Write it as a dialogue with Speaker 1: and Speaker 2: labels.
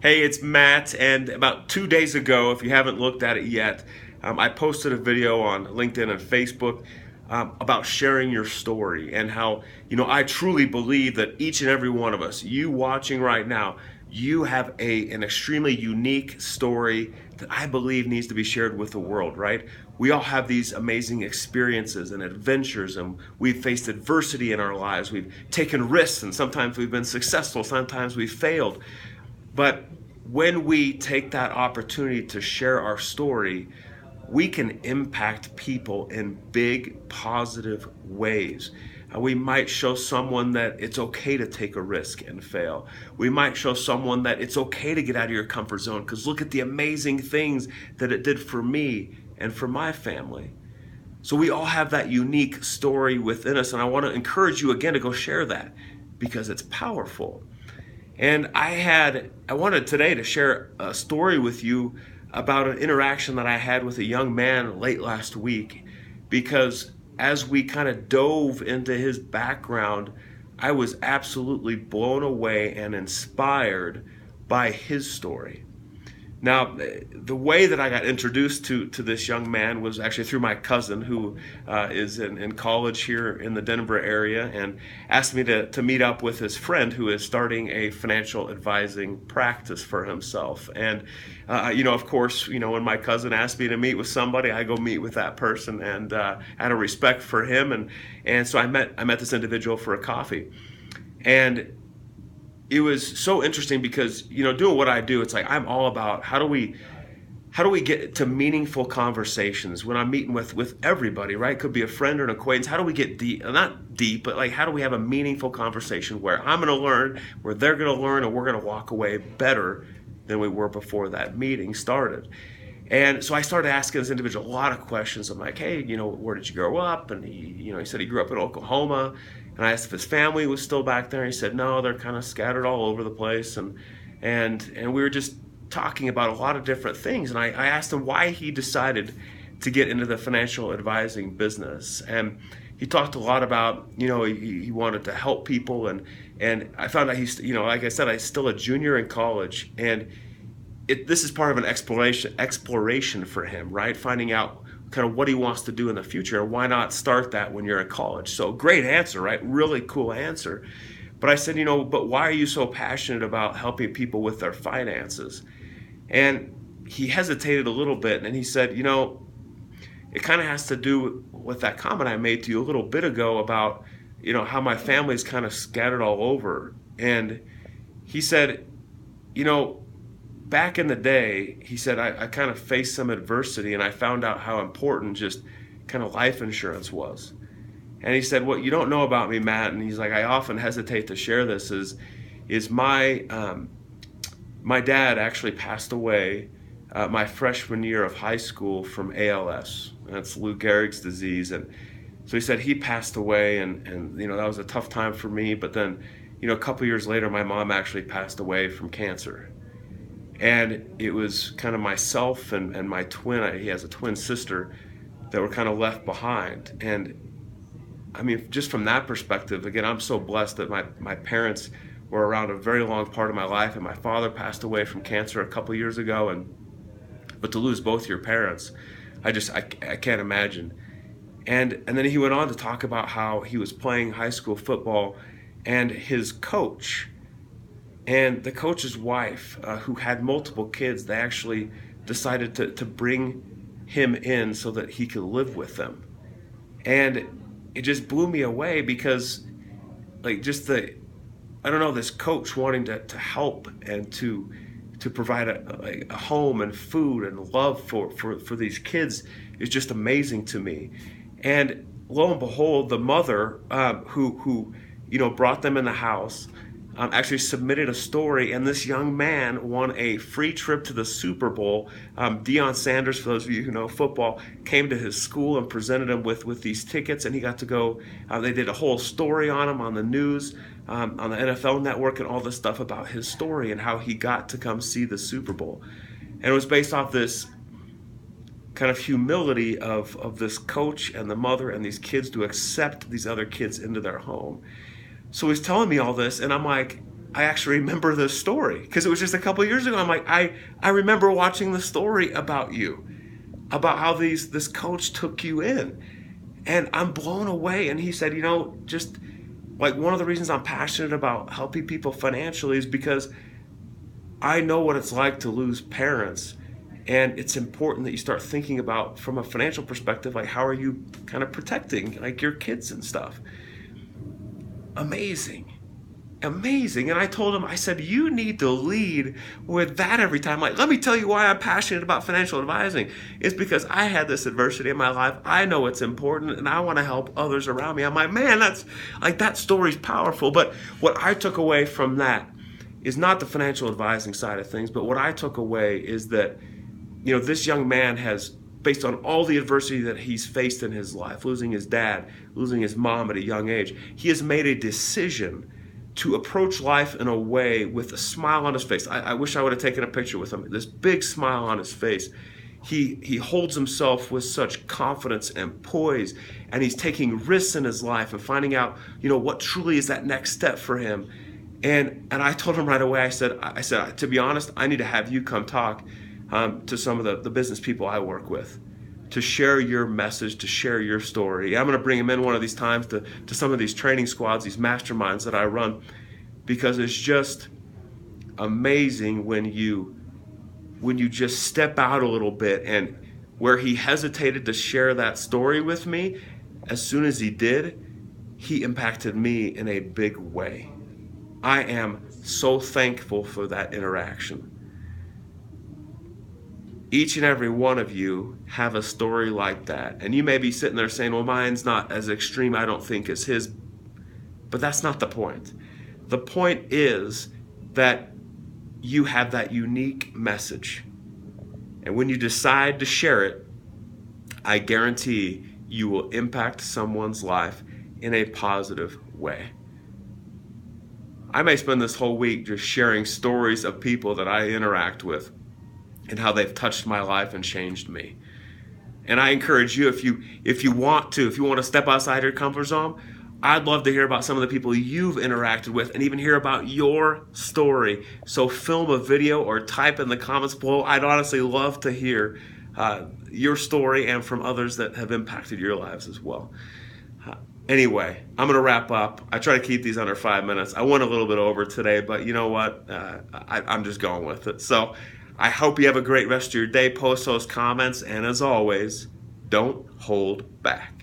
Speaker 1: Hey, it's Matt, and about 2 days ago, if you haven't looked at it yet, I posted a video on LinkedIn and Facebook about sharing your story and how, I truly believe that each and every one of us, you watching right now, you have an extremely unique story that I believe needs to be shared with the world, right? We all have these amazing experiences and adventures, and we've faced adversity in our lives. We've taken risks, and sometimes we've been successful, sometimes we've failed. But when we take that opportunity to share our story, we can impact people in big positive ways. We might show someone that it's okay to take a risk and fail. We might show someone that it's okay to get out of your comfort zone because look at the amazing things that it did for me and for my family. So we all have that unique story within us, and I want to encourage you again to go share that because it's powerful. And I wanted today to share a story with you about an interaction that I had with a young man late last week because as we kind of dove into his background, I was absolutely blown away and inspired by his story. Now, the way that I got introduced to this young man was actually through my cousin who is in college here in the Denver area and asked me to meet up with his friend who is starting a financial advising practice for himself. And, of course, when my cousin asked me to meet with somebody, I go meet with that person and out of respect for him. And so I met this individual for a coffee. And it was so interesting because doing what I do, it's like I'm all about how do we get to meaningful conversations when I'm meeting with everybody, right? Could be a friend or an acquaintance. How do we get deep, not deep, but like how do we have a meaningful conversation where I'm going to learn, where they're going to learn, and we're going to walk away better than we were before that meeting started. And so I started asking this individual a lot of questions. I'm like, hey, where did you grow up? And he said he grew up in Oklahoma. And I asked if his family was still back there. He said, no, they're kind of scattered all over the place. And we were just talking about a lot of different things. And I asked him why he decided to get into the financial advising business. And he talked a lot about, he wanted to help people. And I found out he's, like I said, I'm still a junior in college. And this is part of an exploration for him, right? Finding out kind of what he wants to do in the future, and why not start that when you're in college? So great answer, right? Really cool answer. But I said, but why are you so passionate about helping people with their finances? And he hesitated a little bit, and he said, it kind of has to do with that comment I made to you a little bit ago about, how my family's kind of scattered all over. And he said, back in the day, he said, I kind of faced some adversity and I found out how important just kind of life insurance was. And he said, what you don't know about me, Matt, and he's like, I often hesitate to share this, is my dad actually passed away my freshman year of high school from ALS. That's Lou Gehrig's disease. And so he said he passed away and that was a tough time for me. But then, a couple years later, my mom actually passed away from cancer. And it was kind of myself and my twin, he has a twin sister, that were kind of left behind. And I mean, just from that perspective, again, I'm so blessed that my parents were around a very long part of my life, and my father passed away from cancer a couple years ago. But to lose both your parents, I can't imagine. And then he went on to talk about how he was playing high school football, and his coach and the coach's wife, who had multiple kids, they actually decided to bring him in so that he could live with them. And it just blew me away because, like, just I don't know, this coach wanting to help and to provide a home and food and love for these kids is just amazing to me. And lo and behold, the mother who brought them in the house actually submitted a story, and this young man won a free trip to the Super Bowl. Deion Sanders, for those of you who know football, came to his school and presented him with these tickets, and he got to go. They did a whole story on him on the news, on the NFL Network, and all this stuff about his story and how he got to come see the Super Bowl. And it was based off this kind of humility of this coach and the mother and these kids to accept these other kids into their home. So he's telling me all this, and I'm like, I actually remember this story because it was just a couple of years ago. I'm like, I remember watching the story about you, about how this coach took you in, and I'm blown away. And he said, just like one of the reasons I'm passionate about helping people financially is because I know what it's like to lose parents. And it's important that you start thinking about, from a financial perspective, like how are you kind of protecting like your kids and stuff. Amazing. And I told him, I said, you need to lead with that every time. Like, let me tell you why I'm passionate about financial advising. It's because I had this adversity in my life. I know it's important and I want to help others around me. I'm like, man, that's like, that story's powerful. But what I took away from that is not the financial advising side of things, but what I took away is that, this young man has, based on all the adversity that he's faced in his life, losing his dad, losing his mom at a young age, he has made a decision to approach life in a way with a smile on his face. I wish I would have taken a picture with him. This big smile on his face. He holds himself with such confidence and poise, and he's taking risks in his life and finding out, what truly is that next step for him. And I told him right away, I said, to be honest, I need to have you come talk to some of the business people I work with, to share your message, to share your story. I'm going to bring him in one of these times to some of these training squads, these masterminds that I run, because it's just amazing when you just step out a little bit. And where he hesitated to share that story with me, as soon as he did, he impacted me in a big way. I am so thankful for that interaction. Each and every one of you have a story like that. And you may be sitting there saying, well, mine's not as extreme, I don't think, as his. But that's not the point. The point is that you have that unique message. And when you decide to share it, I guarantee you will impact someone's life in a positive way. I may spend this whole week just sharing stories of people that I interact with and how they've touched my life and changed me. And I encourage you, if you want to step outside your comfort zone, I'd love to hear about some of the people you've interacted with and even hear about your story. So film a video or type in the comments below. I'd honestly love to hear your story and from others that have impacted your lives as well. Anyway, I'm going to wrap up. I try to keep these under 5 minutes. I went a little bit over today, but you know what? I'm just going with it. So I hope you have a great rest of your day. Post those comments, and as always, don't hold back.